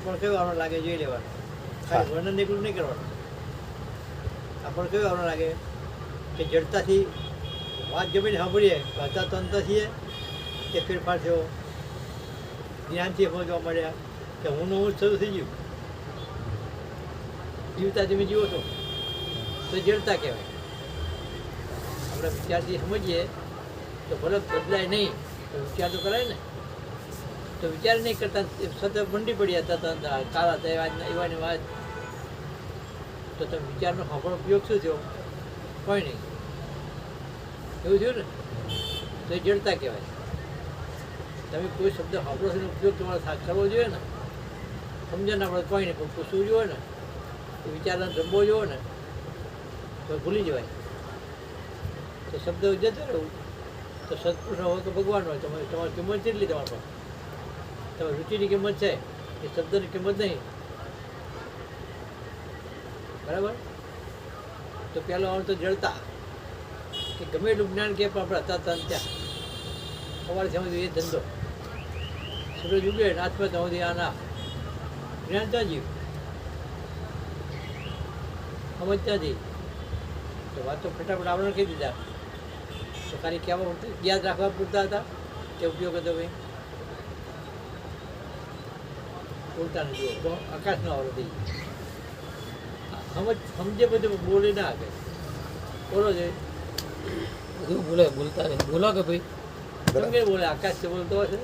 આપણને કયું આપણે લાગે જોઈ લેવાનું, ખાલી વર્ણન એકલું નહીં કરવાનું. આપણને કયું આપણે લાગે કે જડતાથી વાત ગમીને સાંભળીએ ભાષા તંત્ર છીએ કે ફેરફાર થયો, જ્ઞાનથી સમજવા મળ્યા કે હું શરૂ થઈ ગયું, જીવતા તમે જીવો છો તો જડતા કહેવાય. આપણે વિચારથી સમજીએ તો ભલે બદલાય નહીં તો વિચાર તો કરાય ને. તો વિચાર નહીં કરતા સતત મંડી પડ્યા હતા કાળા હતા એવાની વાત, તો તમે વિચારનો સાંભળો ઉપયોગ શું થયો? કોઈ નહીં. એવું થયું ને તો એ જડતા કહેવાય. તમે કોઈ શબ્દ સાંભળો છો એનો ઉપયોગ તમારે કરવો જોઈએ ને. સમજણ આપણે કોઈ નહીં પણ પૂછવું જોઈએ ને, વિચારને જમવો જોઈએ ને, તો ભૂલી જવાય. તો શબ્દ જતો રહેવું તો સત્પુરુષ હોય કે ભગવાન હોય તમારી કિંમત કેટલી તમારા પાસે? તમારી રુચિની કિંમત છે એ શબ્દની કિંમત નહીં. બરાબર? તો પહેલો આવડ તો જડતા કે ગમે એટલું જ્ઞાન કે પણ આપણે હતા ત્યાં સવારે ત્યાં સુધી એ ધંધો, સૂરજ ઉગે નાચમાં ત્યાં સુધી આ ના જ્ઞાન ત્યાં જીવ સમજ ત્યાંથી. તો વાત તો ફટાફટ આવરણ કહી દીધા. તો ખાલી કહેવા યાદ રાખવા પૂરતા હતા કે ઉપયોગ હતો ભાઈ બોલતા નથી. તો આકાશનો આવડો થઈ સમજે બધું બોલી ના આવે. બોલો છે બધું બોલે, બોલતા નહીં. બોલો કે ભાઈ કેમ કે બોલે આકાશ છે બોલતો હશે.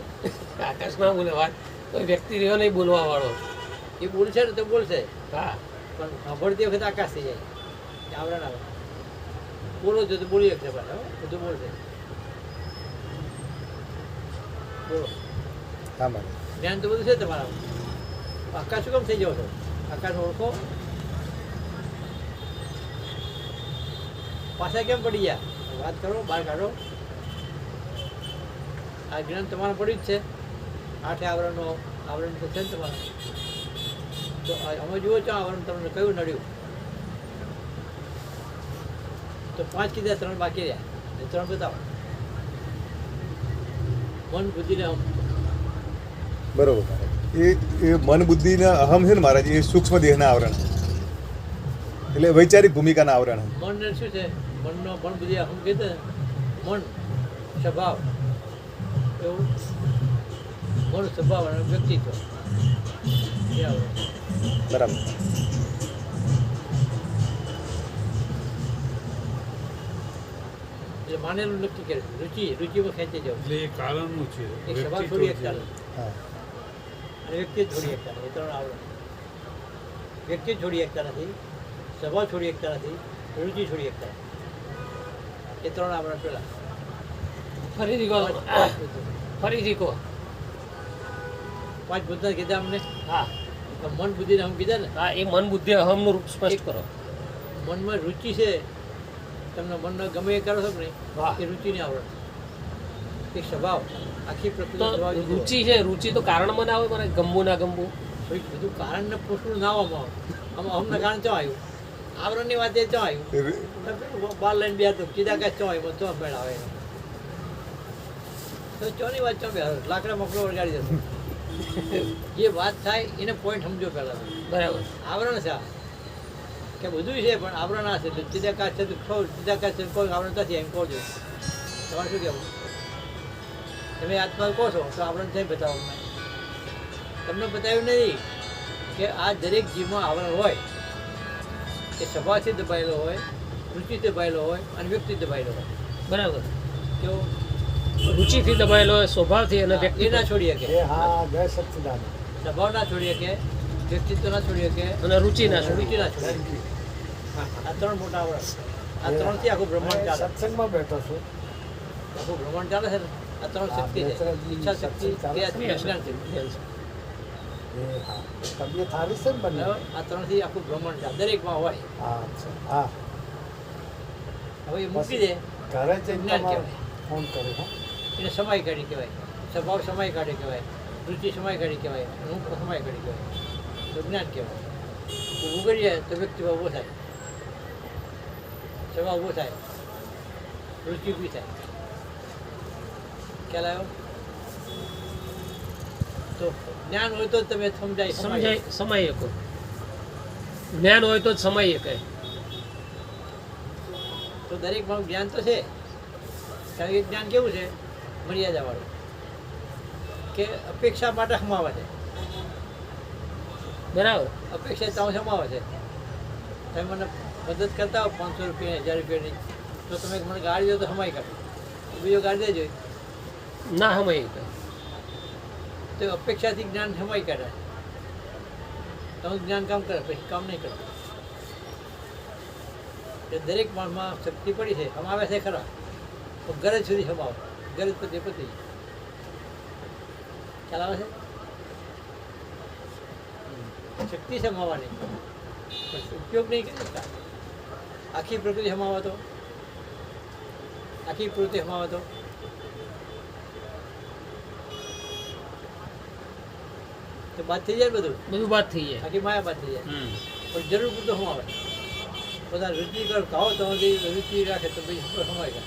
આકાશ ના બોલે, વાત કોઈ વ્યક્તિ રહ્યો નહીં બોલવા વાળો. એ બોલશે ને તો બોલશે, હા પણ સાંભળતી વખતે આકાશ થઈ જાય, આવરણ આવે. બોલો છો તો બોલી શકશે પાછા, બધું બોલશે. બોલો હા મારે જ્ઞાન તો બધું છે તમારા. આકાશ શું કેમ થઈ જાવ છો? આકાશ ઓળખો, પાછા કેમ પડી ગયા? વાત કરો, બહાર કાઢો. આ જ્ઞાન તમારે પડ્યું જ છે. 8 આવરણનો આવરણ તો છે ને તમારે. તો અમે જુઓ છો આવરણ તમને કયું નડ્યું? તો 5 કીધા, 3 બાકી રહ્યા. 3 બતાવો. મન બુદ્ધિને બરોબર. એ મન બુદ્ધિના અહમ છે ને મહારાજ, એ સૂક્ષ્મ દેહના આવરણ, એટલે વૈચારિક ભૂમિકાના આવરણ. મન શું છે? મનનો મન બુદ્ધિ અહમ કીધે મન સ્વભાવ, એવું મન સ્વભાવ અને વ્યક્તિત્વ એ આવરણ. બરાબર. એટલે માનેલું નક્કી કરે. રુચિમાં ખેંચી જાવ. એટલે એ કારણનું છે. એક સ્વભાવ છોડી એકતા નથી હા અને વ્યક્તિ છોડી એકતા નથી. એ 3 આવરણ. વ્યક્તિ છોડી એકતા નથી, સ્વભાવ છોડી એકતા નથી, રુચિ છોડી એકતા નથી. એ 3 આવરણ પેલા. ફરીથી કહો, ફરીથી કહો. 5 બુદ્ધા કીધા અમને. હા તો મન બુદ્ધિને હમ કીધા ને. હા, એ મન બુદ્ધિ અહમનું રૂપ સ્પષ્ટ કરો. મનમાં રુચિ છે, તમને મનનો ગમે એ કરો છો કે નહીં, વાહ. એ રુચિને આવરણ. એક સ્વભાવ, આખી પ્રકૃતિ તો સ્વભાવ જુદો. રુચિ છે, રુચિ તો કારણમાં ના હોય, મારે ગમવું ના ગમવું. થોડીક બધું કારણને પૂછવું ના આવવામાં આવે. અમને કારણ ચો આવ્યું? આવરણની વાત એ ચો આવ્યું? બાર લાઈન બે હતું કીધા કાંઈ ચો આવ્યું, ચો મેળ આવે. તો ચોની વાત ચો બે લાકડા મોકલો વળગાડી દેતો. જે વાત થાય એને પોઈન્ટ સમજો પહેલાં. બરાબર. આવરણ છે આ. કે બધું છે પણ આવરણ આ છે. સીધા કાચ છે તો સીધા કાચ છે કોઈ આવરણ નથી એમ કહો છો. તમારે શું કહેવું? તમે આત્મા કહો છો તો આવરણ છે બતાવો. તમને બતાવ્યું નહીં કે આ દરેક જીવમાં આવરણ હોય. એ સ્વભાવથી દબાયેલો હોય, રુચિ દબાયેલો હોય અને વ્યક્તિ દબાયેલો હોય. બરાબર. કેવો? રુચિથી દબાયેલો હોય, સ્વભાવથી અને વ્યક્તિ એ ના છોડી શકે. હા જય સચ્ચિદાનંદ. સ્વભાવ ના છોડી શકે, વ્યક્તિત્વ ના છોડી શકે, અને રુચિ ના છોડી. રુચિ ના છોડી શકે. આ 3 મોટા આવરણ. આ 3થી આખું બ્રહ્માંડ ચાલે. સત્સંગમાં બેઠો છું. આખું બ્રહ્માંડ ચાલે છે ને. આ 3 શક્તિ છે. ઈચ્છા શક્તિ, ક્રિયા અજ્ઞાન શક્તિ. તબિયત સારી છે ને બંને? બરાબર? આ 3થી આખું બ્રહ્માંડ ચાલે. દરેકમાં હોય. હા અચ્છા હા. હવે એ મૂકી દે ઘરે જઈને જ્ઞાન તમારે કહેવાય. ફોન કર્યો હા. એને સમય કાઢી કહેવાય. સ્વભાવ સમય કાઢી કહેવાય, રુચિ સમય કાઢી કહેવાય, અને હું સમય કાઢી કહેવાય. તો જ્ઞાન કહેવાય. ઉગડી જાય તો વ્યક્તિ ઊભો થાય, સ્વભાવ ઊભો થાય, રુચિ ઊભી થાય. ખ્યાલ આવ્યો? તો જ્ઞાન હોય તો જ તમે સમજાય સમય શકો. જ્ઞાન હોય તો જ સમય શકાય. તો દરેકમાં જ્ઞાન તો છે. કારણ કે જ્ઞાન કેવું છે મર્યાદાવાળું, કે અપેક્ષા માટે સમાવે છે. બરાબર. અપેક્ષા તો સમાવે છે. તમે મને મદદ કરતા હો 500 રૂપિયા 1000 રૂપિયાની, તો તમે મને ગાડી દો તો સમાઈ કાઢો, બીજો ગાડી દેજો, ના સમય શકાય. તો અપેક્ષાથી જ્ઞાન સમાઈ કાઢે. તમારું જ્ઞાન કામ કરે, પછી કામ નહીં કરે. એ દરેક માણસમાં શક્તિ પડી છે, સમાવે છે ખરા, તો ગરજ સુધી સમાવે, ગરજ પછી પતી ખ્યાલ આવે છે. શક્તિ સમાવવાની, પણ ઉપયોગ નહીં કરી શકતા. આખી પ્રકૃતિ સમાવે તો, આખી પ્રકૃતિ સમાવે તો બાદ થઈ જાય બધું બાદ થઈ જાય. આખી માયા બાદ થઈ જાય. પણ જરૂર પૂરતો સમાવે. બધા રુચિ કર ખાઓ તો રુચિ રાખે તો પછી સમાય કરે.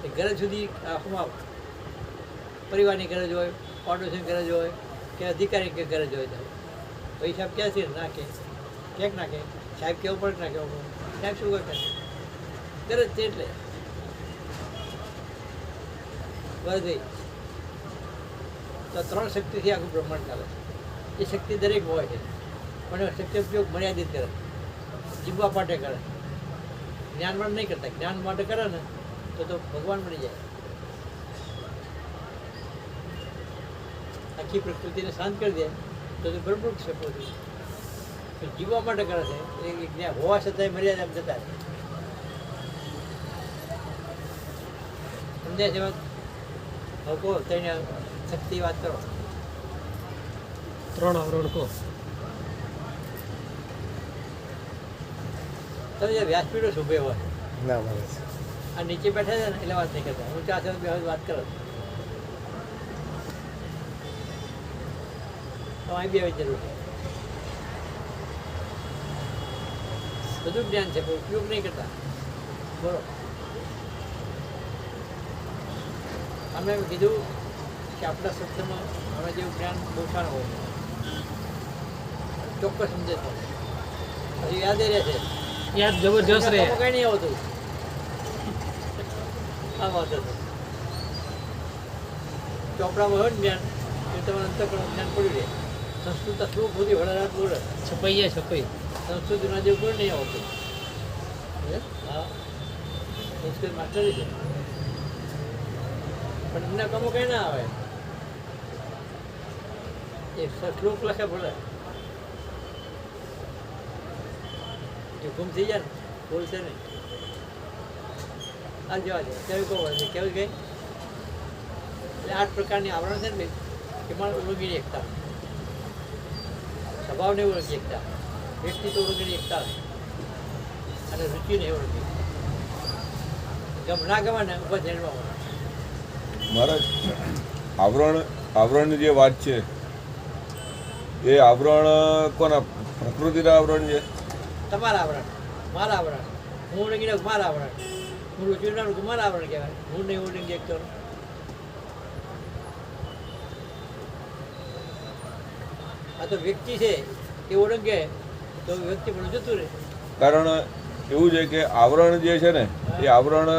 એ ગરજ સુધી સમાવે. પરિવારની ગરજ હોય, પાડોશીની ગરજ હોય, કે અધિકારી કે ગરજ હોય, તો પૈસા ક્યાંથી નાખે, ક્યાંક નાખે, સાહેબ કેવું પડે ના કેવું પડે, સાહેબ શું કરે, ગરજ છે એટલે બધી. તો 3 શક્તિથી આખું બ્રહ્માંડ ચાલે છે. એ શક્તિ દરેક હોય છે, પણ એ શક્તિ ઉપયોગ મર્યાદિત કરે, જીવવા માટે કરે, જ્ઞાન માટે નહીં કરતા. જ્ઞાન માટે કરે ને તો ભગવાન બની જાય. આખી પ્રકૃતિને શાંત કરી દે તો બ્રહ્મરૂપ છે પોતે. જીવવા માટે કરે છે, એ જ્ઞાન હોવા છતાંય મર્યાદા જતા રહે. સમજાય છે વાત? હવે કહો તેને શક્તિ વાત કરો. 3 આવરણ કહો. તમે જે વ્યાસપીઠો શુભે હોય ના મળે છે. આ નીચે બેઠા છે ને એટલે વાત નહીં કરતા. હું 4 બે વાત કરો તો અહીં બે જરૂર છે. બધું જ્ઞાન છે પણ ઉપયોગ નહીં કરતા. બોલો. અમે કીધું કે આપણા સત્સંગમાં અમે જેવું જ્ઞાન બહુ સારું હોય, ચોક્કસ સમજે છે, હજી યાદ રહે છે. યાદ જબરજસ્ત રહે. કઈ નહીં આવતું. આ વાત હતી ચોપડામાં હોય ને જ્ઞાન એ તમારે અંતઃકરણ જ્ઞાન પડ્યું રહે. સંસ્કૃત શું બધી વડારાત બોલે છપાઈ જાય છપાઈ. સંસ્કૃતના જેવું કોઈ નહીં આવતું. હા, સંસ્કૃત માસ્ટરી છે પણ એમના કામો કઈ ના આવે. એ શ્લોક લખે ભલે જો ગુમ થઈ જાય ને બોલશે નહીં. આ જવા દે કેવું કહું કેવું ગઈ. એટલે 8 પ્રકારની આવરણ છે ને ભાઈ, એમાં ઓળંગીની એકતા, સ્વભાવને ઓળંગી એકતા, વ્યક્તિત્વ ઓળંગીની એકતા અને રુચિને ઓળંગી. ગમ ના ગમે ને ઉભા જણવા મળે. મહારાજ આવરણની જે વાત છે એ આવરણ કોના પ્રકૃતિના આવરણ છે? તમારા આવરણ, મારા આવરણ. હું ઓળંગી નાખું મારા આવરણ, હું રુચિ નાખું મારા આવરણ કહેવાય. હું નહીં ઓળંગી એક તો આ તો વ્યક્તિ છે એ ઓળંગે તો વ્યક્તિ પણ જતું રહે. કારણ એવું છે કે આવરણ જે છે ને એ આવરણ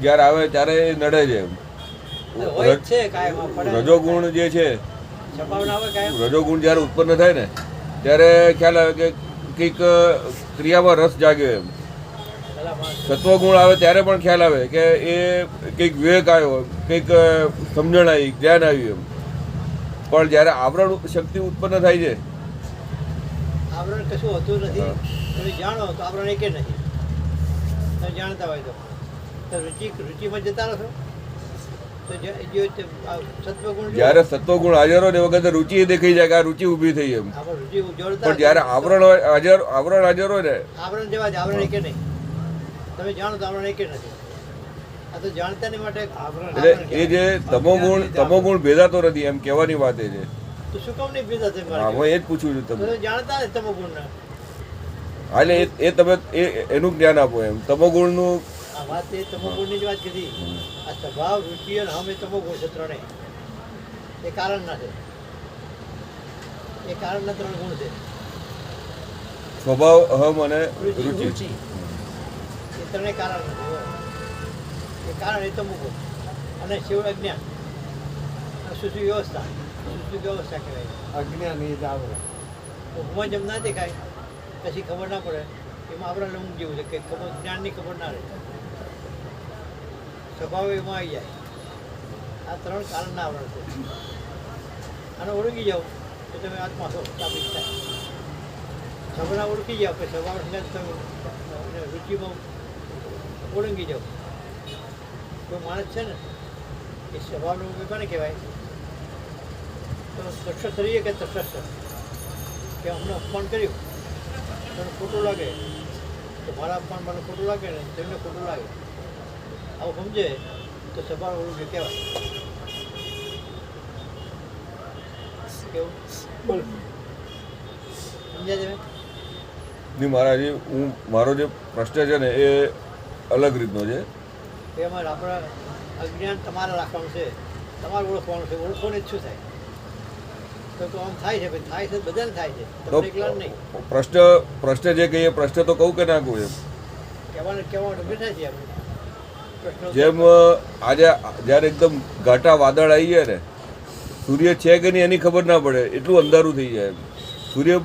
જ્યારે આવે ત્યારે એ નડે છે. હોય જ છે કાયમ આ પડે. રજોગુણ જે છે, સંભાવના હોય કાયમ. રજોગુણ જ્યારે ઉત્પન્ન થાય ને ત્યારે ખ્યાલ આવે કે કંઈક ક્રિયામાં રસ જાગે એમ. પેલા માણસ સત્વગુણ આવે ત્યારે પણ ખ્યાલ આવે કે એ કંઈક વિવેક આવ્યો, કંઈક સમજણ આવી, જ્ઞાન આવ્યું એમ. પણ જ્યારે આવરણ શક્તિ ઉત્પન્ન થાય છે, આવરણ કશું હોતું નથી. તમે જાણો તો આવરણ એકે નથી. તમે જાણતા હોય તો રુચિમાં જતા રહો તો સત્વગુણ જ્યારે સત્વગુણ હાજર હોય ને એ વખતે રુચિ દેખાઈ જાય કે આ રુચિ ઊભી થઈ એમ. આપણે રુચિ જોડતા પણ જ્યારે આવરણ હાજર હોય ને આવરણ જેવા જ આવરણ એકે નહીં. તમે જાણો તો આવરણ એકે નથી. આ તો જાણતાની માટે એટલે એ જે તમોગુણ ભેદાતો નથી એમ કહેવાની વાત એ છે. તો શું કામ નહીં ભેદા થઈ હા, હું એ જ પૂછું છું તમને. તમે જાણતા ને તમોગુણના. હા, એટલે એ તમે એનું જ્ઞાન આપો એમ. તમોગુણનું આ વાત એ તમોગુણની જ વાત કીધી. આ સ્વભાવ રુચિ અને હમ એ તમોગુણ છે ત્રણેય. એ કારણના છે. એ કારણના 3 ગુણ છે. સ્વભાવ, અહમ અને રુચિ. રુચિ. એ 3 કારણ નથી. એ કારણ એ તો મૂકો. અને શિવ અજ્ઞાન, સુસુ વ્યવસ્થા. સુસુ વ્યવસ્થા કહેવાય. અજ્ઞાન એ જ આવરણ. ઊંઘમાં જેમ ના દેખાય પછી ખબર ના પડે એમાં આવરણ ઊંઘ જેવું છે કે ખબર જ્ઞાનની ખબર ના રહે, સ્વભાવ એમાં આવી જાય. આ 3 કારણના આવરણ છે. આને ઓળખી જાઓ તો તમે આત્મા છો સાબિત થાય. સ્વભાવ ઓળખી જાઓ કે સ્વભાવ તમે રુચિમાં ઓળંગી જાઓ. કોઈ માણસ છે ને એ સ્વભાવનું કોને કહેવાય તો તટસ્થ રહીએ કે તટસ્થ કે અમને અપમાન કર્યું તને ખોટું લાગે તો મારા અપમાન મને ખોટું લાગે ને તેમને ખોટું લાગે આવું સમજે તો સ્વભાવ ઓળંગી કહેવાય. કેવું બોલ સમજ્યા તમે? નહીં મહારાજ, મારો જે પ્રશ્ન છે ને એ અલગ રીતનો છે. એમાં આપણા અજ્ઞાન તમારે રાખવાનું છે, તમારે ઓળખવાનું છે. ઓળખોને જ શું થાય તો આમ થાય છે ભાઈ, થાય છે બધાને થાય છે, તો તમને એકલા નહીં. પ્રશ્ન જે કહીએ પ્રશ્ન તો કહું કે ના કહું એમ? કહેવાનું બેઠા છીએ આપણે પ્રશ્નો. જેમ આજે જ્યારે એકદમ ઘાટા વાદળ આવી જાય ને, સૂર્ય છે કે નહીં એની ખબર ના પડે, એટલું અંધારું થઈ જાય. સૂર્ય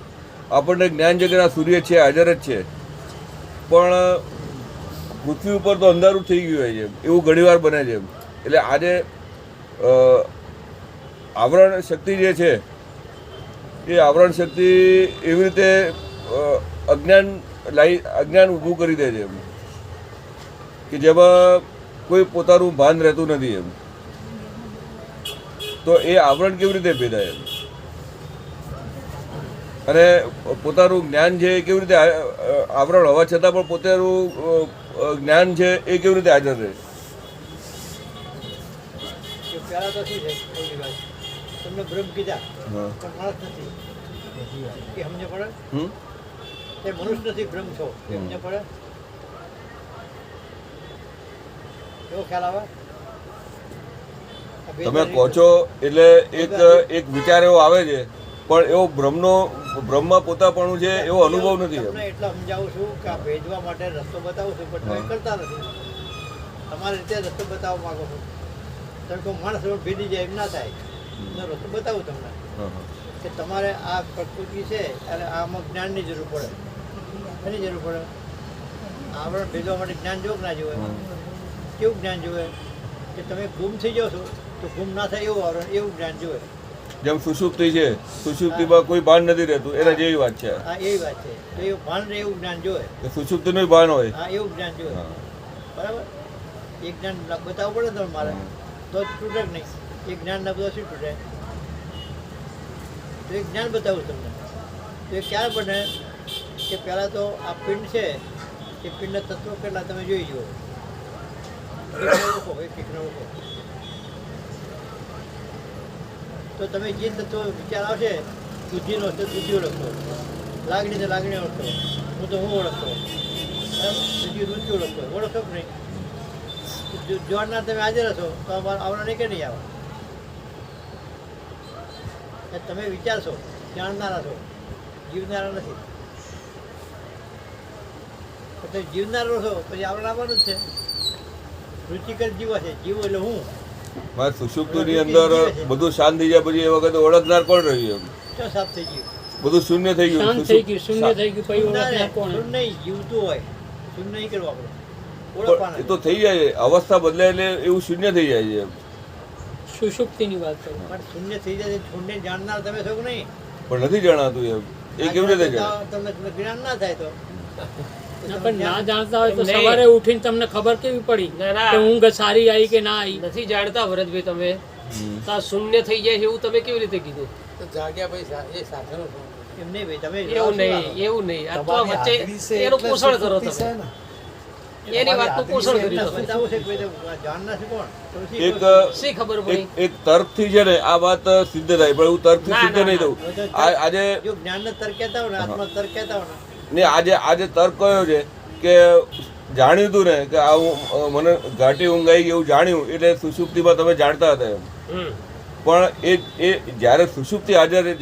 આપણને જ્ઞાન છે કે ના સૂર્ય છે, હાજર જ છે, પણ પૃથ્વી ઉપર તો અંધારું થઈ ગયું હોય છે, એવું ઘણીવાર બને છે. એટલે આજે આવરણ શક્તિ જે છે એ આવરણ શક્તિ એવી રીતે અજ્ઞાન ઊભું કરી દે છે એમ કે જેમાં કોઈ પોતાનું ભાન રહેતું નથી એમ. તો એ આવરણ કેવી રીતે ભેદાય એમ, અને પોતાનું જ્ઞાન છે એ કેવી રીતે આવરણ હોવા છતાં પણ પોતાનું જ્ઞાન છે એ કેવી રીતે હાજર રહે? પહેલાં તો શું છે કોઈ વાત તમને બ્રહ્મ કીધા હા. પણ માણસ નથી એ સમજે પડે. હમ? તે મનુષ્ય નથી, બ્રહ્મ છો એ સમજે પડે. એવો ખ્યાલ આવે? આ તમે કહો છો એટલે એક વિચાર એવો આવે છે, પણ એવો બ્રહ્મમાં પોતાપણું છે એવો અનુભવ નથી એમ. તમને એટલા સમજાવું છું કે આ ભેજવા માટે રસ્તો બતાવું છું પણ તમે કરતા નથી. તમારી રીતે રસ્તો બતાવવા માંગો છો. તમે કોઈ માણસ ભેદી જાય એમ ના થાય. હું રસ્તો બતાવું તમને હા, હા. કે તમારે આ પ્રકૃતિ છે અને આમાં જ્ઞાનની જરૂર પડે. એની જરૂર પડે. આવરણ ભેદવા માટે જ્ઞાન જોવું ના જોવે. કેવું જ્ઞાન જોવે કે તમે ગુમ થઈ જાઓ છો તો ગુમ ના થાય એવું આવરણ, એવું જ્ઞાન જોવે. જેમ સુષુપ્તિ છે, સુષુપ્તિમાં કોઈ ભાન નથી રહેતું, એના જેવી વાત છે. હા એવી વાત છે. તો એવું ભાન રહે એવું જ્ઞાન જોવે. સુષુપ્તિનું ભાન હોય. હા એવું જ્ઞાન જોવે. હા. બરાબર? એ જ્ઞાન બતાવવું પડે ને તમે મારે તો જ તૂટે જ નહીં. એ જ્ઞાન ના બધા શું તૂટે? તો એ જ્ઞાન બતાવું તમને. તો એ ક્યારે બને કે પહેલાં તો આ પિંડ છે એ પિંડના તત્વો કેટલા તમે જોઈ જુઓ. એકને ઓળખો. તો તમે જે તત્વો વિચાર આવશે, બુદ્ધિનો તો બુદ્ધિ ઓળખતો, લાગણી તો લાગણી ઓળખતો, હું તો હું ઓળખતો, બરાબર? રુચિ ઓળખતો, ઓળખો જ નહીં. જોડનાર તમે હાજર હશો તો આવરણ નહીં કે નહીં આવે? તમે વિચારશો, જાણનારા છો, જીવનારા નથી. તમે જીવનારો છો પછી આવરણ આવવાનું જ છે. રુચિકર જીવો છે, જીવો એટલે હું. મારે સુષુપ્તિની અંદર બધું શાંત થઈ જાય પછી એ વખતે ઓળખનાર કોણ રહ્યું એમ? ચો સાફ થઈ ગયું. બધું શૂન્ય થઈ ગયું. શાંત થઈ ગયું, શૂન્ય થઈ ગયું, પછી ઓળખનાર કોણ? શું નહીં જીવતું હોય, શું નહીં કરવું આપણે પણ એ ઓળખવાના. તો થઈ જાય, અવસ્થા બદલાય એટલે એવું શૂન્ય થઈ જાય છે એમ. સુષુપ્તિની વાત કરું. પણ શૂન્ય થઈ જાય શૂન્ય જાણનાર તમે છો કે નહીં? પણ નથી જણાતું એમ. એ કેવી રીતે જાય? તમને જ્ઞાન ના થાય તો પણ ના જાણતા હોય તો નહીં. સવારે ઉઠીને તમને ખબર કેવી પડી ના, ના. કે ઊંઘ સારી આવી કે ના આવી? નથી જાણતા ભરતભાઈ તમે હમ. તો આ શૂન્ય થઈ જાય છે એવું તમે કેવી રીતે કીધું? એમ નહીં ભાઈ તમે એવું નહીં, એવું નહીં. આ તો વચ્ચે એનું પોષણ કરો તમે, એની વાતનું પોષણ કર્યું તમે. બતાવું છે કે ભાઈ તો જાણનાર છે કોણ? તો શી એક ખબર? શી ખબર પડી? એક તર્કથી છે ને આ વાત સિદ્ધ થાય, પણ હું તર્કથી ના, સિદ્ધ ના, નહીં ના. થયું. આજે જો જ્ઞાનને તર્ક કહેતા હોય ને આત્મા તર્ક કહેતા હોય ને ને આજે તર્ક કયો છે કે જાણ્યું હતું ને કે આવું મને ઘાટી ઊંઘ આવી ગઈ એવું જાણ્યું એટલે સુષુપ્તિમાં તમે જાણતા હતા એમ. હમ. પણ એ જ્યારે સુષુપ્તિ હાજર છે,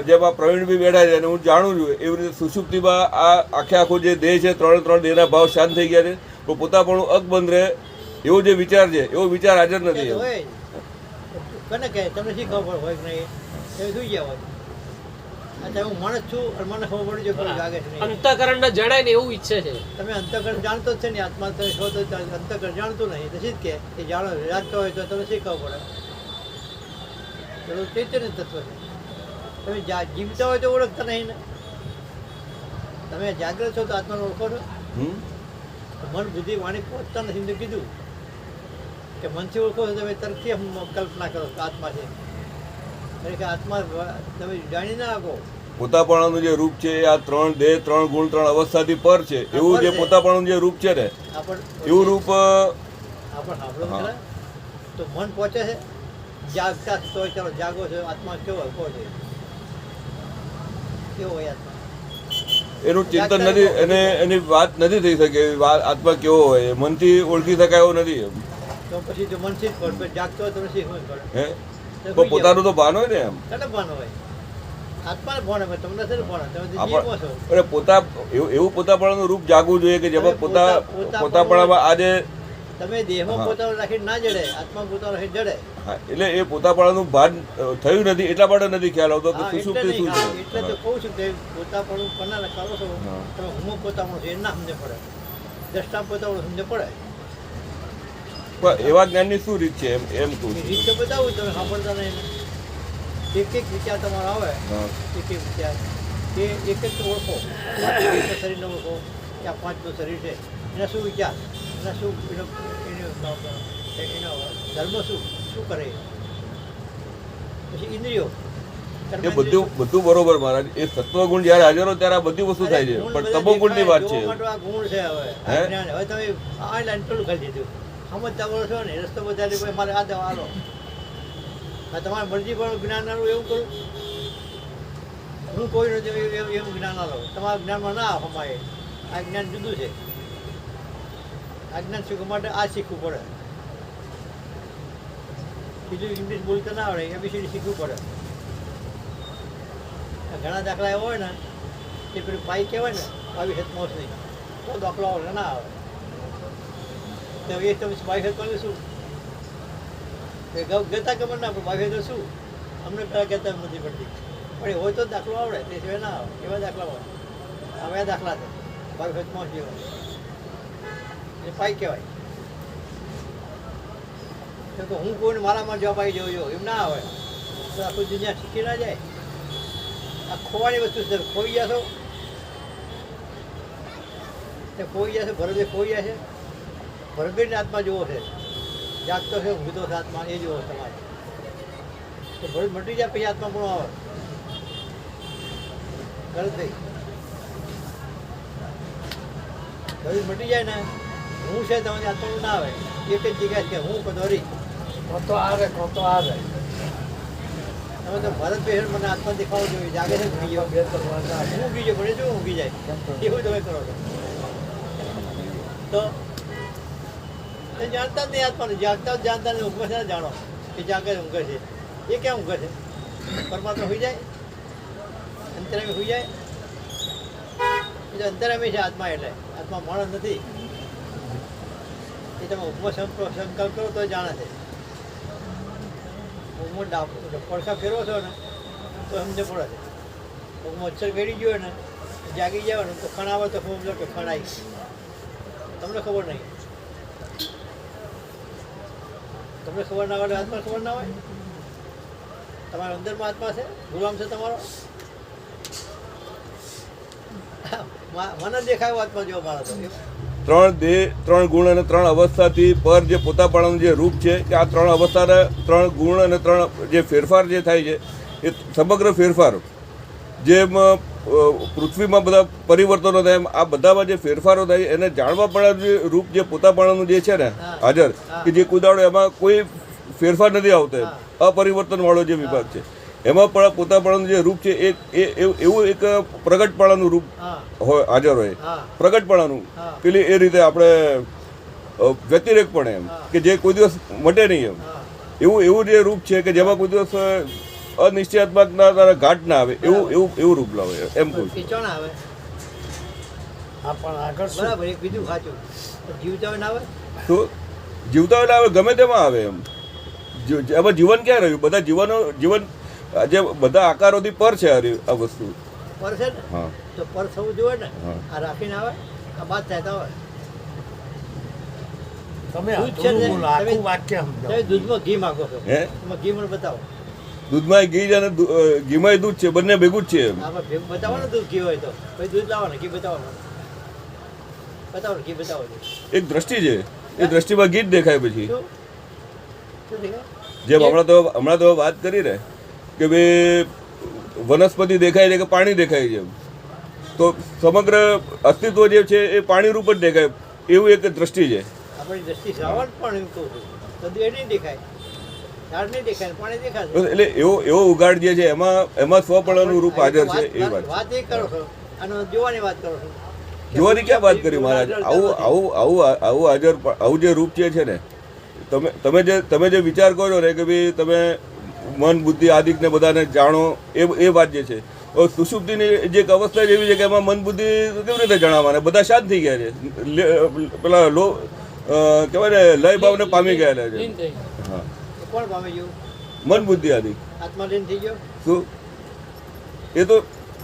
જેમ આ પ્રવીણભાઈ બેઠા છે અને હું જાણું છું એવી રીતે સુષુપ્તિમાં આ આખો જે દેહ છે ત્રણ દેહના ભાવ શાંત થઈ ગયા છે, પણ પોતાપણું અકબંધ રહે એવો જે વિચાર છે એવો વિચાર હાજર નથી એમ. હોય કને કહે તમને શી ખબર હોય કે નહીં એ સુઈ ગયા હોય. અચ્છા હું માણસ છું અને મને ખબર પડી જાય કોઈ જાગે છે નહીં. અંતઃકરણ ને જડાય ને એવું ઈચ્છે છે. તમે અંતઃકરણ જાણતો જ છે ને, આત્મા તમે છો તો અંતઃકરણ જાણતું નહીં તો શીખ કે એ જાણો જાણતો હોય તો તમે શી ખબર પડે. પેલું ચૈતન્ય તત્વ છે. તમે જીવતા હોય તો ઓળખતા નહીં ને. તમે જાગ્રત છો તો આત્માને ઓળખો છો. મન બુદ્ધિ વાણી પહોંચતા નથી મેં કીધું કે મનથી ઓળખો છો તમે તરફથી કલ્પના કરો કે આત્મા છે. એટલે કે આત્મા તમે જાણી ના શકો. પોતાપણાનું જે રૂપ છે એ આ 3 દેહ 3 ગુણ 3 અવસ્થાથી પર છે એવું જે પોતાપણાનું જે રૂપ છે ને એવું રૂપ આપણે સાંભળો ખરા તો મન પહોંચે છે જાગતા તો ચાલો જાગો છો આત્મા કેવો હોય કહો છે કેવો હોય આત્મા. એનું ચિંતન નથી અને એની વાત નથી થઈ શકે એવી વાત આત્મા કેવો હોય મનથી ઓળખી શકાય એવું નથી એમ. તો પછી જો મનથી જ પડે જાગતો હોય તો શીખવું પડે. હે તો પોતાનું તો ભાન હોય ને એમ. કને ભાન હોય આત્માને ભાન હોય તમને નથી ભાન તમે જીવો છો. અરે એવું પોતાપણાનું રૂપ જાગવું જોઈએ કે જેમાં પોતાપણામાં આજે તમે દેહમાં પોતાનું રાખીને ના જડે આત્મા પોતાનું રાખીને જડે. હા એટલે એ પોતાપણાનું ભાન થયું નથી એટલા માટે નથી ખ્યાલ આવતો કે સુષુપ્તિ શું છે. એટલે તો કહું છું કે પોતાપણું કોના કરો છો તમે હું પોતાપણું છે એ ના સમજે પડે. દ્રષ્ટા પોતાપણું સમજે પડે. પણ એવા જ્ઞાનની શું રીત છે એમ કહું છું. રીત તો બતાવું તમે સાંભળતા નહીં. એક વિચાર તમારો આવે એક વિચાર એ એક જ ઓળખો. શરીરને ઓળખો કે આ 5નું શરીર છે એના શું વિચાર એના શું એનો ધર્મ શું કરે. પછી ઇન્દ્રિયો એ બધું બરોબર મહારાજ. એ સત્વગુણ જયારે હાજર હોય ત્યારે આ બધી વસ્તુ થાય છે પણ તમોગુણની વાત છે. આ ગુણ છે હવે જ્ઞાન. હવે તમે આ લાઈન પેલું ખાઈ દીધું સમજતા બોલો છો ને રસ્તો બધા મારે આ દવા આલો આ તમારી મરજી પણ જ્ઞાન આલું એવું કરું. હું કોઈ નથી એવું જ્ઞાન આલો તમારા જ્ઞાનમાં ના હમાય. આ જ્ઞાન જુદું છે. આ જ્ઞાન શીખવા માટે આ શીખવું પડે. બીજું ઇંગ્લિશ બોલતા ના આવડે એબીસીડી શીખવું પડે. ઘણા દાખલા એવા હોય ને એ પેલું પાઈ કહેવાય ને આવી હેતમોસ નહીં તો દાખલો આવે ના આવે. તો એ તમે બાઈ હેતમાં શું ગતા ખબર ના પણ બાઈ હેત શું અમને પહેલાં કહેતા નથી પડતી પણ એ હોય તો દાખલો આવડે તે સિવાય ના આવે. એવા દાખલા હોય હવે દાખલા છે બાઈ હેતમોસ જેવા એ પાઈ કહેવાય. તો હું કોઈને મારામાં જવાબ આવી જવું એમ ના આવે તો આખું દુનિયા શીખી ના જાય. આ ખોવાની વસ્તુ છે. ખોઈ ગયા છો તે ખોઈ ગયા છે. ભરતભાઈ ખોઈ ગયા છે. ભરતભાઈને આત્મા જેવો છે જાગતો છે ઊંઘતો છે આત્મા એ જેવો તમારે. તો ભરત મટી જાય પછી આત્મા પણ આવે. ભરતભાઈ ભરત મટી જાય ને હું છે તમારી આત્માનું ના આવે. એક જ જગ્યા છે હું કદોરી તો આવે તમે તો ભરતભાઈ મને આત્મા દેખાવો જોઈએ જાગે છે ઊંઘી ગયો હું ઊંઘી ગયો પડે શું ઊંઘી જાય એવું તમે કરો છો તો જાણતા જ નહીં આત્માને. જાગતા જ જાણતા નહીં ઊંઘે છે જાણો કે જાગે ઊંઘે છે એ ક્યાં ઊંઘે છે. પરમાત્મા હોઈ જાય અંતરામી હોઈ જાય એ તો અંતરામી છે આત્મા. એટલે આત્મા માણસ નથી. એ તમે ઊંઘમાં સંકલ્પ કરો તો જાણે છે. ઊંઘમાં પડખા ફેરવો છો ને તો સમજે પડે છે. ઊંઘમાં મચ્છર ગળી ગયો ને જાગી જાવ ને તો ખણ આવે તો સમજો કે ખણ આવી. તમને ખબર નહીં. તમને ખબર ના હોય આત્મા ખબર ના હોય. તમારા અંદરમાં આત્મા છે ગુલામ છે તમારો. મને દેખાયો આત્મા જેવો મારો તો 3 દેહ 3 ગુણ અને 3 અવસ્થાથી પર જે પોતાપણાનું જે રૂપ છે કે આ 3 અવસ્થાના 3 ગુણ અને 3 જે ફેરફાર જે થાય છે એ સમગ્ર ફેરફાર જેમ પૃથ્વીમાં બધા પરિવર્તનો થાય એમ આ બધામાં જે ફેરફારો થાય એને જાણવા પડે જે રૂપ જે પોતાપણાનું જે છે ને હાજર કે જે કુદાડો એમાં કોઈ ફેરફાર નથી આવતો એમ અપરિવર્તનવાળો જે વિભાગ છે એમાં પણ પોતાપણાનું જે રૂપ છે એવું એક પ્રગટપણાનું રૂપ હોય હાજર હોય. પ્રગટપણાનું પેલી એ રીતે આપણે વ્યતિરેક પણ એમ કે જે કોઈ દિવસ મટે નહીં એમ એવું જે રૂપ છે કે જેમાં કોઈ દિવસ અનિશ્ચયાત્મકના તારા ઘાટ ના આવે એવું રૂપ લાવે એમ કહું છું. ખીચો ના આવે બરાબર એક બીજું સાચું જીવતા હોય ના આવે તો જીવતા હોય આવે ગમે તેમાં આવે એમ એમાં જીવન ક્યાં રહ્યું બધા જીવન આજે બધા આકારોથી પર છે આ વસ્તુ. પર છે ને હા તો પર થવું જોઈએ ને હા. આ રાખીને આવે આ બાદ થતા હોય તમે દૂધ છે ને, આખું વાક્ય સમજાવો. તમે દૂધમાં ઘી માગો છો હે એમાં ઘી મને બતાવો દૂધમાં ઘી અને ઘીમાં દૂધ છે બંને ભેગું જ છે એમ. આમાં ભેગું બતાવો ને દૂધ ઘી હોય તો પછી દૂધ લાવો ને ઘી બતાવો બતાવો ને ઘી બતાવો એક દ્રષ્ટિ છે એ દ્રષ્ટિમાં ઘી જ દેખાય પછી શું શું દેખાય જેમ હમણાં તો વાત કરી ને કે ભાઈ વનસ્પતિ દેખાય છે કે પાણી દેખાય છે એમ. તો સમગ્ર અસ્તિત્વ જે છે એ પાણી રૂપ જ દેખાય એવું એક દ્રષ્ટિ છે. આપણી દ્રષ્ટિ શ્રાવણ પણ એવું કહું છું તો એ નહીં દેખાય ઝાડ નહીં દેખાય પાણી દેખાશે એટલે એવો ઉગાડ જે છે એમાં સ્વપળાનું રૂપ હાજર છે એ વાત છે. વાત એ કરો છો અને જોવાની વાત કરો છો જોવાની ક્યાં વાત કરી મહારાજ આવું જે રૂપ જે છે ને તમે જે વિચાર કરો ને કે ભાઈ તમે મન બુદ્ધિ આદિક ને બધાને જાણો એ વાત જે છે સુષુપ્તિની જે એક અવસ્થા જ એવી છે કે એમાં મન બુદ્ધિ કેવી રીતે જણાવવાના બધા શાંત થઈ ગયા છે પેલા કહેવાય ને લય ભાવને પામી ગયેલા છે. હા કોણ પામી ગયું મન બુદ્ધિ આદિક આત્મા લીન થઈ ગયો શું એ તો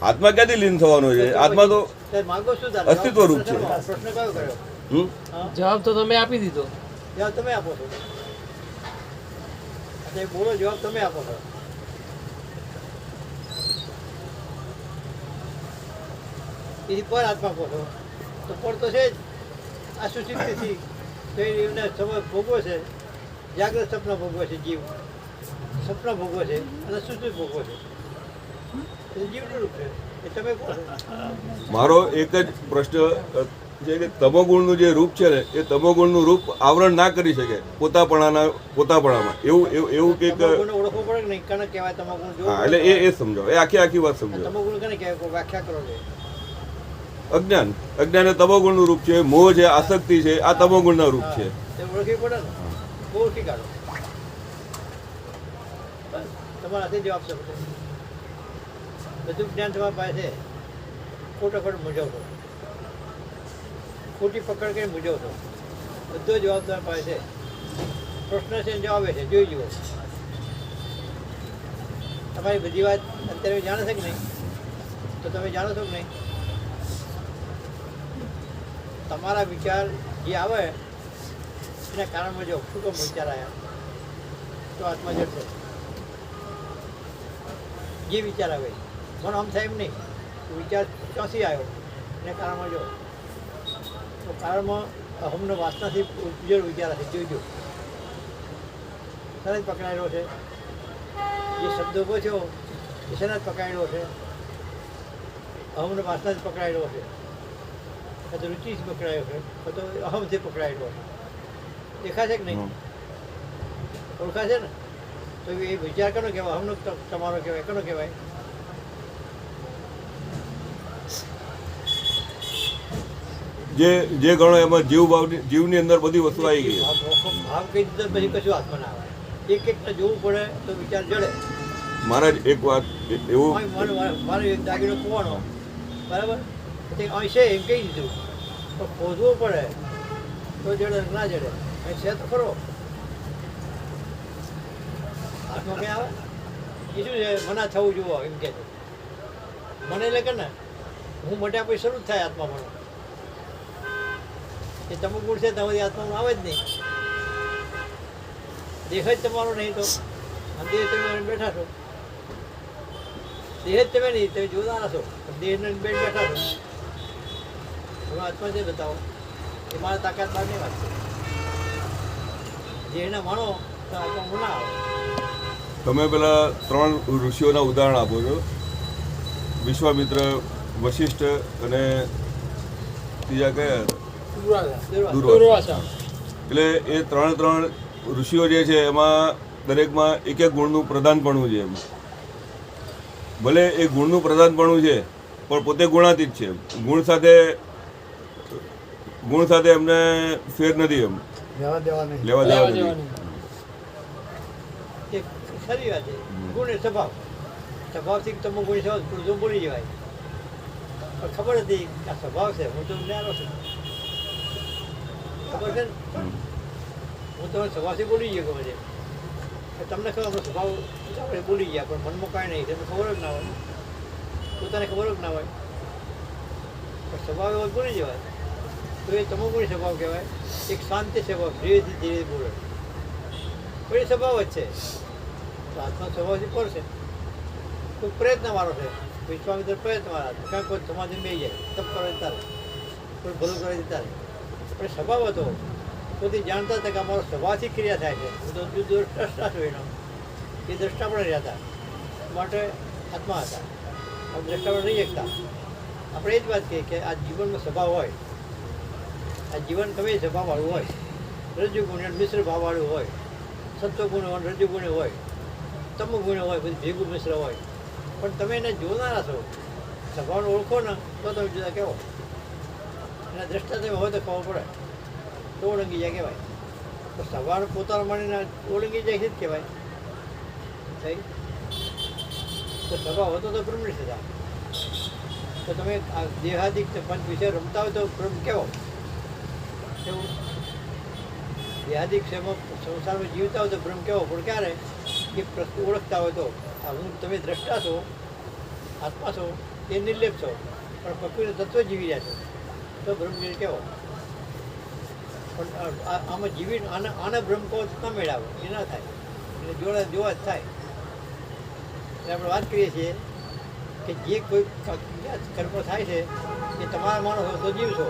આત્મા ક્યાંથી લીન થવાનો છે આત્મા તો તો માગો શું તારે? અસ્તિત્વ રૂપ છે. પ્રશ્ન કયો કર્યો હમ હા જવાબ તો તમે આપી દીધો. જવાબ તમે આપો છો એટલે બોલો જવાબ તમે આપો છો એથી પર આત્મા કહો છો તો પર તો છે જ આ સુશિપ્તિથી તો એમને સમય ભોગવે છે જાગ્રત સપના ભોગવે છે જીવ સપના ભોગવે છે અને સુશિપ્ત ભોગવે છે એ જીવનું રૂપ છે એ તમે કહો છો મારો એક જ પ્રશ્ન છે કે તમોગુણનું જે રૂપ છે ને એ તમોગુણનું રૂપ આવરણ ના કરી શકે પોતાપણામાં એવું કંઈક તમાકુને ઓળખવો પડે કે નહીં કને કહેવાય તમાકુ હા એટલે એ સમજાવો એ આખી વાત સમજાવો. તમાકુ કને કહેવાય કોઈ વ્યાખ્યા કરો છો અજ્ઞાન એ તમોગુણનું રૂપ છે મોહ છે આસક્તિ છે આ તમોગુણના રૂપ છે. તે ઓળખવી પડે ને બહુ ઓળખી કાઢો બસ તમારા હાથે જવાબ છે બધું જ્ઞાન તમારા પાસે છે ખોટો મૂંઝવતો ખોટી પકડ કરીને મૂંઝવતો બધો જવાબ તમારા પાસે છે પ્રશ્ન છે ને જવાબ છે જોઈ જુઓ તમારી બધી વાત અત્યારે જાણે છે કે નહીં તો તમે જાણો છો કે નહીં તમારા વિચાર જે આવે એના કારણમાં જો શું કામ વિચાર આવ્યા તો આત્મા જડશે જે વિચાર આવે મને આમ થાય એમ નહીં તો વિચાર ક્યાંથી આવ્યો એના કારણમાં જો તો કારણમાં અહમનો વાસનાથી ઉજ્જવળ વિચાર હશે જોઈજો તરત પકડાયેલો છે જે શબ્દો કહો છો એ શેના જ પકડાયેલો છે અહમનો વાસનાથી પકડાયેલો છે તો રુચિથી પકડાયો છે તો અહમથી પકડાયેલો છે દેખાશે કે નહીં ઓળખાશે ને તો એ વિચાર કનો કહેવાય અહમનો તમારો કહેવાય કનો કહેવાય જે ગણો એમાં જીવની અંદર બધી વસ્તુ આવી ગઈ. ભાવ કહી દીધો પછી કશું હાથમાં ના આવે એક એક જોવું પડે તો વિચાર જડે મહારાજ એક વાત એવું મારો એક દાગીનો ખોવાનો બરાબર પછી અહીં છે એમ કહી દીધું તો ખોદવું પડે તો જડે ના જડે અહીં છે તો ખરો હાથમાં કંઈ આવે એ શું છે મને થવું જોવો એમ કે છે મને એટલે કે ને હું મોટા પછી શરૂ જ થાય આત્મા મને એ તમે ગુણ છે તમારી આત્મામાં આવે જ નહીં દેહ જ તમારો નહીં તો દેહ તમે બેઠા છો દેહ જ તમે નહીં તમે જોતા છો દેહને બેઠા છો તમે આત્મા છે બતાવો એ મારા તાકાત બહારની વાત છે દેહને માનો તો આત્મા ગુણ ના આવે તમે પેલા 3 ઋષિઓના ઉદાહરણ આપો છો વિશ્વામિત્ર વશિષ્ઠ અને ત્રીજા કયા દુર્વાસા. એટલે એ 3 ઋષિઓ જે છે એમાં દરેકમાં એક ગુણનું પ્રધાનપણું છે એમ ભલે એ ગુણનું પ્રધાનપણું છે પણ પોતે ગુણાતીત છે ગુણ સાથે એમને ફેર નથી એમ લેવા દેવા નહીં. લેવા દેવા લેવા નથી દેવાની. સારી વાત છે. ગુણ એ સ્વભાવથી તમે ગુણ છો થોડું બોલી જવાય, પણ ખબર હતી કે આ સ્વભાવ છે. હું તો જ્ઞાનો છું, ખબર છે ને, હું તો સ્વભાવથી બોલી ગયો ખબર છે. તમને ખબર આપણો સ્વભાવ આપણે બોલી ગયા, પણ મનમાં કાંઈ નહીં, તમને ખબર જ ના હોય, પોતાને ખબર જ ના હોય, પણ સ્વભાવ એવો બોલી જવાય. તો એ તમો ગુણી સ્વભાવ કહેવાય. એક શાંતિ સ્વભાવ, ધીરેથી ધીરે બોલે, પણ એ સ્વભાવ જ છે. તો આત્મા સ્વભાવથી પડશે. કોઈ પ્રયત્ન વાળો છે, વિશ્વામિત્ર પ્રયત્ન વાળા છે, કાંઈ કોઈ સમાધિ બે જાય, તપ કરે તારે, કોઈ ભલું કરે તારે, પણ સ્વભાવ હતો. પોતે જાણતા હતા કે અમારો સ્વભાવથી ક્રિયા થાય છે. હું તો દ્રષ્ટા છું એનો, એ દ્રષ્ટા પણ રહ્યા હતા, માટે આત્મા હતા. આપણે દ્રષ્ટા પણ રહી શકતા. આપણે એ જ વાત કહીએ કે આ જીવનમાં સ્વભાવ હોય, આ જીવન ગમે સ્વભાવવાળું હોય, રજુગુણ અને મિશ્ર ભાવવાળું હોય, સત્વગુણ હોય, રજુગુણ હોય, તમગુણ હોય, બધું ભેગું મિશ્ર હોય, પણ તમે એને જોનારા છો, સ્વભાવને ઓળખો ને તો તમે જુદા કહેવો. એના દ્રષ્ટા તમે હોય તો ખબર પડે, તો ઓળંગી જાય કહેવાય. તો સ્વભાવ પોતાનો માનીને ઓળંગી જાય છે જ કહેવાય. થઈ તો સ્વભાવ હતો તો બ્રહ્મણી થતા. તો તમે આ દેહાદિક પંચ વિષય રમતા હોય તો બ્રહ્મ કેવો એવું? દેહાદિક સંસારમાં જીવતા હોય તો બ્રહ્મ કેવો? પણ ક્યારે એ પ્રશ્ન ઓળખતા હોય તો આ હું તમે દ્રષ્ટા છો, આત્મા છો, એ નિર્લેપ છો, પણ પ્રકૃતિ તત્વ જીવી રહ્યા છો તો બ્રહ્મ કેવો? પણ આમાં જીવી આને બ્રહ્મ કહો ના મેળાવો, એ ના થાય. એટલે જોવા જ થાય. એટલે આપણે વાત કરીએ છીએ કે જે કોઈ કર્મ થાય છે એ તમારા માણસ છો તો જીવ છો,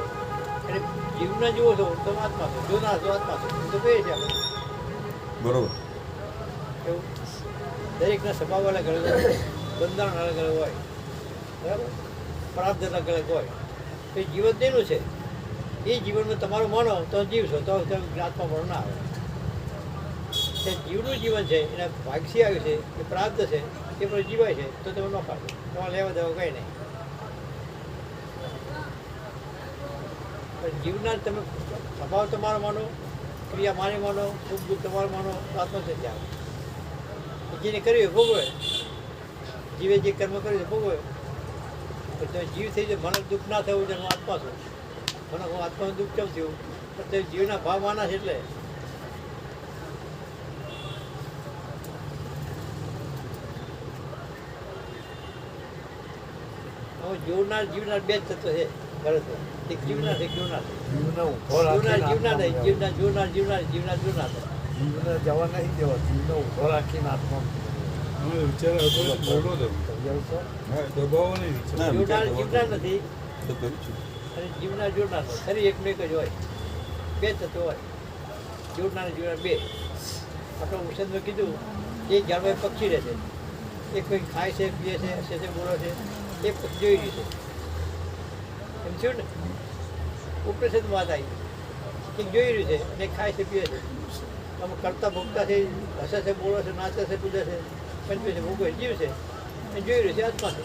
અને જીવને જુઓ છો તો આત્મા છો, જોનાર છો આત્મા છો, તો કહે છે આપણે. બરોબર. એવું દરેકના સ્વભાવ અલગ અલગ હોય, બંધારણ અલગ અલગ હોય, બરાબર, પ્રાપ્ત અલગ અલગ હોય. તો એ જીવન તેનું છે. એ જીવનમાં તમારું માનો તો જીવ છો, તો આત્મા પણ ના આવે. તે જીવનું જીવન છે, એના ભાગથી આવ્યું છે, એ પ્રાપ્ત છે, એ પણ જીવાય છે, તો તમે ન પાડો, તમારે લેવા દેવા કંઈ નહીં. પણ જીવનાર તમે સ્વભાવ તમારો માનો, ક્રિયા મારી માનો, સુખ દુઃખ તમારો માનો, આત્મા છે ત્યાં જેને કર્યું ભોગવે. જીવે જે કર્મ કર્યું છે ભોગવે. તો તમે જીવ થઈ જાય, મને દુઃખ ના થવું છે, હું આત્મા છું, મને હું આત્માનું દુઃખ કેમ થયું? પણ તે જીવના ભાવ માના છે. એટલે જોનાર જીવનાર બે જ તત્વ છે. ભરત એક જીવનાર એક જોનાર. જોનાર જીવનાર નહીં, જીવનાર જોનાર, જીવનાર જીવનાર જોનાર. જીવને જવા નહીં દેવા, જીવને ઊભો રાખીને આત્મા જોનાર જીવનાર નથી અને જીવનાર જોનાર નથી. ખરી એકનું એક જ હોય, બે તત્વ હોય, જોનાર જીવનાર બે. આપણે ઉપનિષદમાં કીધું એક જાનવર પક્ષી રહે છે, એ કોઈ ખાય છે, પીએ છે, હસે છે, બોલે છે, એ જોઈ રહ્યું છે. એમ થયું ને? ઉપનિષદમાં વાત આવી, એક જોઈ રહ્યું છે અને ખાય છે, પીએ છે. આમાં કરતા ભોગતા છે, હસે છે, બોલે છે, નાચે છે, કૂદે છે, પંચવે છે, ભોગવે જીવ છે, એ જોઈ રહ્યું છે, આત્મા છે.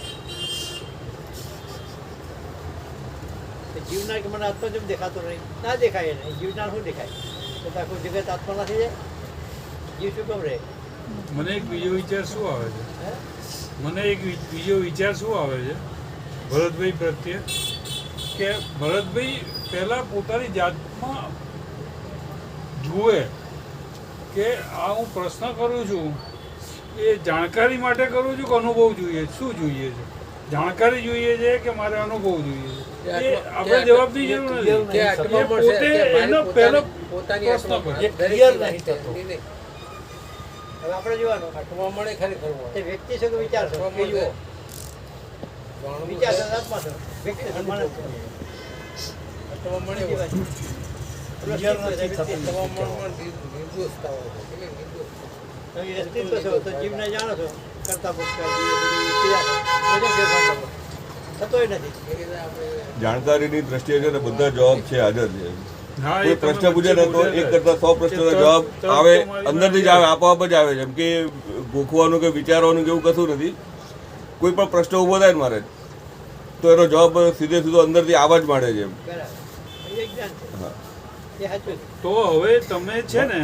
જીવનાર કે મને આત્મા જેમ દેખાતો નહીં, ના દેખાય એને. જીવનાર શું દેખાય? તો આખું જગત આત્મા ના થઈ જાય? જીવ શું કેમ રહે? મને એક બીજો વિચાર શું આવે છે? હે? મને એક બીજો વિચાર શું આવે છે ભરતભાઈ પ્રત્યે, કે ભરતભાઈ પહેલા પોતાની જાતમાં જુએ કે આ હું પ્રશ્ન કરું છું એ જાણકારી માટે કરું છું કે અનુભવ જોઈએ? શું જોઈએ છે? જાણકારી જોઈએ છે કે મારે અનુભવ જોઈએ છે? એ આપણે જવાબની જરૂર નથી. એ પોતે એનો પહેલો પ્રશ્ન કરે. ક્લિયર નહીં થતો. હવે આપણે જોવાનું મળે ખરેખર તે વ્યક્તિ છે કે વિચાર છે? એ જુઓ. વિચાર છે આત્મા છે, વ્યક્તિ છે માણસ છે. બીજી વાત છે. ક્લિયર નથી થતું. તમે અસ્તિત્વ છો તો જીવને જાણો છો, કરતા ભૂતકાળ જીવે બધી ક્રિયા છે, બધો ફેરફાર કરો. થતોય નથી. જાણકારીની દ્રષ્ટિએ છે ને બધા જવાબ છે, હાજર છે. હા, એ કોઈ તમે પ્રશ્ન પૂછે વચ્ચે ને તો બોલ્યા એક હતા. કરતા 100 પ્રશ્નનો જવાબ આવે, અંદરથી જ આવે, આપોઆપ જ આવે. જેમ કે ગોખવાનું કે વિચારવાનું કે એવું કશું નથી. કોઈ પણ પ્રશ્ન ઊભો થાય ને મારે તો એનો જવાબ સીધે સીધો અંદરથી આવવા જ માંડે છે. બરાબર. એ જ્ઞાન છે. હા. એ સાચું છે. તો હવે તમે છે ને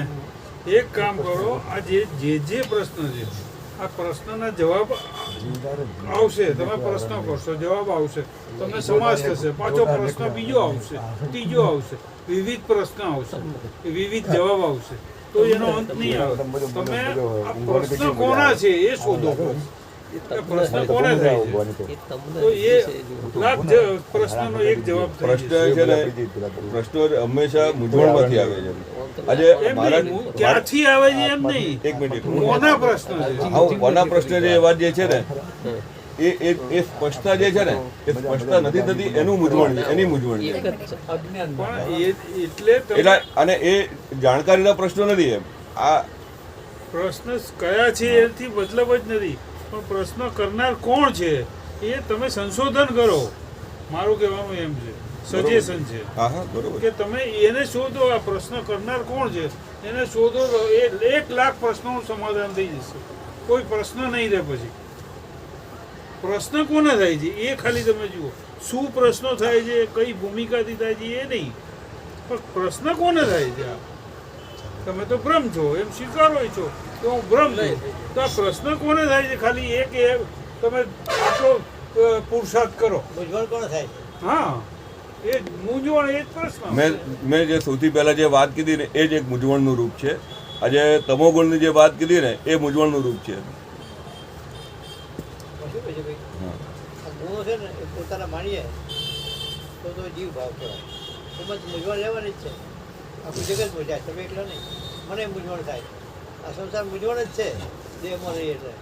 એક કામ કરો, આ જે પ્રશ્ન છે આ પ્રશ્નના જવાબ આવશે, તમે પ્રશ્ન કરશો જવાબ આવશે, તમને સમાસ થશે, પાછો પ્રશ્ન બીજો આવશે, ત્રીજો આવશે, વિવિધ પ્રશ્ન આવશે, વિવિધ જવાબ આવશે, તો એનો અંત નહીં આવે. તમે આ પ્રશ્ન કોના છે એ શોધો. એ પ્રશ્ન કોને થાય છે તો એ લાખ પ્રશ્નનો એક જવાબ થઈ પ્રશ્ન જશે. છે ને, પ્રશ્નો હંમેશા મૂંઝવણમાંથી આવે છે. આજે એમ મારા નહીં, ક્યાંથી આવે છે એમ નહીં, એક મિનિટ કોના પ્રશ્ન છે. હા, કોના પ્રશ્ન જે વાત જે છે ને એ સ્પષ્ટતા જે છે ને એ સ્પષ્ટતા નથી થતી, એનું મૂંઝવણ છે, એની મૂંઝવણ છે. એક જ છે. પણ એટલે તમે એટલે અને એ જાણકારીના પ્રશ્નો નથી એમ. આ પ્રશ્ન કયા છે એથી મતલબ જ નથી, પણ પ્રશ્ન કરનાર કોણ છે એ તમે સંશોધન કરો. મારું કહેવાનું એમ છે, સજેશન છે હા હા બરોબર. કે તમે એને શોધો, આ પ્રશ્ન કરનાર કોણ છે એને શોધો તો એ 1 લાખ પ્રશ્નોનું સમાધાન થઈ જશે. કોઈ પ્રશ્ન નહીં રહે. પછી પ્રશ્ન કોને થાય છે એ ખાલી તમે જુઓ. શું પ્રશ્નો થાય છે, કઈ ભૂમિકાથી થાય છે એ નહીં, પણ પ્રશ્ન કોને થાય છે. આ તમે તો ભ્રમ છો એમ સ્વીકારો છો તો હું ભ્રમ છું, તો આ પ્રશ્ન કોને થાય છે ખાલી એક એ તમે આટલો પુરુષાર્થ કરો. મૂંઝવણ કોણ થાય? હા, એ જ મૂંઝવણ, એ જ પ્રશ્ન. મેં જે સૌથી પહેલા જે વાત કીધી ને એ જ એક મૂંઝવણનું રૂપ છે. આજે તમોગુણની જે વાત કીધી ને એ મૂંઝવણનું રૂપ છે. શું કહે છે ભાઈ? આ ગુણો છે ને એ પોતાના માણીએ તો જીવ ભાવ કહેવાય. એમાં મૂંઝવણ લેવાની જ છે. આખું જગત મૂંઝાય, તમે એકલા નહીં. મને મૂંઝવણ થાય. આ સંસાર મૂંઝવણ જ છે દેહમાં રહીએ એટલે.